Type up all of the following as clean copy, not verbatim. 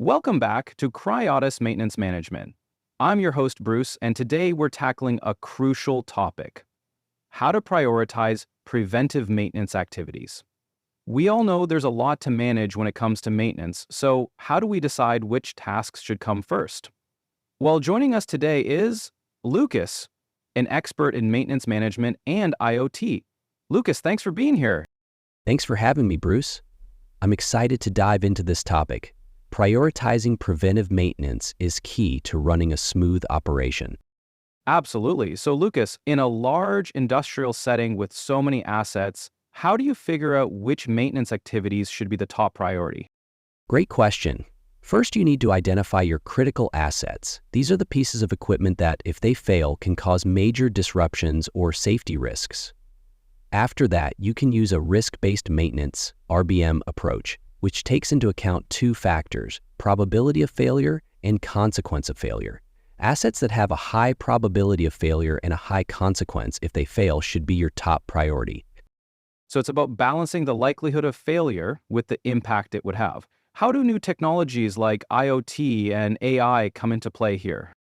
Welcome back to Cryotos Maintenance Management. I'm your host, Bruce, and today we're tackling a crucial topic: how to prioritize preventive maintenance activities. We all know there's a lot to manage when it comes to maintenance, so how do we decide which tasks should come first? Well, joining us today is Lucas, an expert in maintenance management and IoT. Lucas, thanks for being here. Thanks for having me, Bruce. I'm excited to dive into this topic. Prioritizing preventive maintenance is key to running a smooth operation. Absolutely. So, Lucas, in a large industrial setting with so many assets, how do you figure out which maintenance activities should be the top priority? Great question. First, you need to identify your critical assets. These are the pieces of equipment that, if they fail, can cause major disruptions or safety risks. After that, you can use a risk-based maintenance (RBM) approach, which takes into account two factors: probability of failure and consequence of failure. Assets that have a high probability of failure and a high consequence if they fail should be your top priority. So it's about balancing the likelihood of failure with the impact it would have. How do new technologies like IoT and AI come into play here?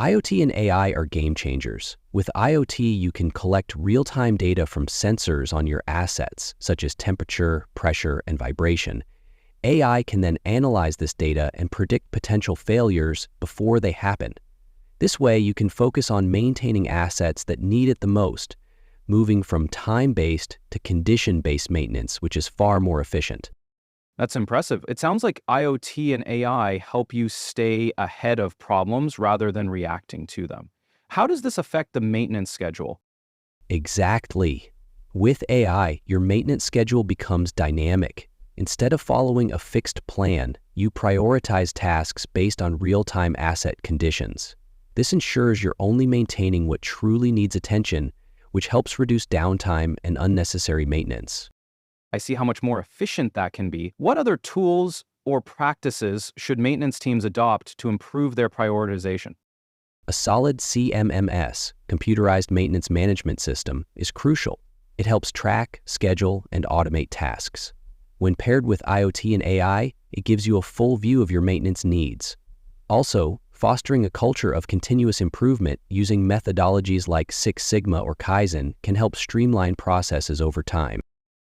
IoT and AI are game changers. With IoT, you can collect real-time data from sensors on your assets, such as temperature, pressure, and vibration. AI can then analyze this data and predict potential failures before they happen. This way, you can focus on maintaining assets that need it the most, moving from time-based to condition-based maintenance, which is far more efficient. That's impressive. It sounds like IoT and AI help you stay ahead of problems rather than reacting to them. How does this affect the maintenance schedule? Exactly. With AI, your maintenance schedule becomes dynamic. Instead of following a fixed plan, you prioritize tasks based on real-time asset conditions. This ensures you're only maintaining what truly needs attention, which helps reduce downtime and unnecessary maintenance. I see how much more efficient that can be. What other tools or practices should maintenance teams adopt to improve their prioritization? A solid CMMS, computerized maintenance management system, is crucial. It helps track, schedule, and automate tasks. When paired with IoT and AI, it gives you a full view of your maintenance needs. Also, fostering a culture of continuous improvement using methodologies like Six Sigma or Kaizen can help streamline processes over time.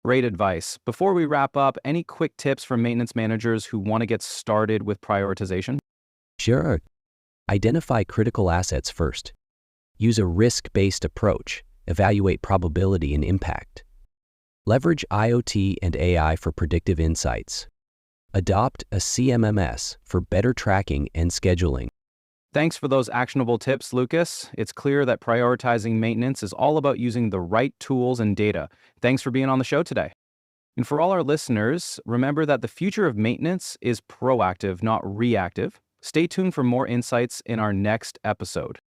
Great advice. Before we wrap up, any quick tips for maintenance managers who want to get started with prioritization? Sure. Identify critical assets first. Use a risk-based approach. Evaluate probability and impact. Leverage IoT and AI for predictive insights. Adopt a CMMS for better tracking and scheduling. Thanks for those actionable tips, Lucas. It's clear that prioritizing maintenance is all about using the right tools and data. Thanks for being on the show today. And for all our listeners, remember that the future of maintenance is proactive, not reactive. Stay tuned for more insights in our next episode.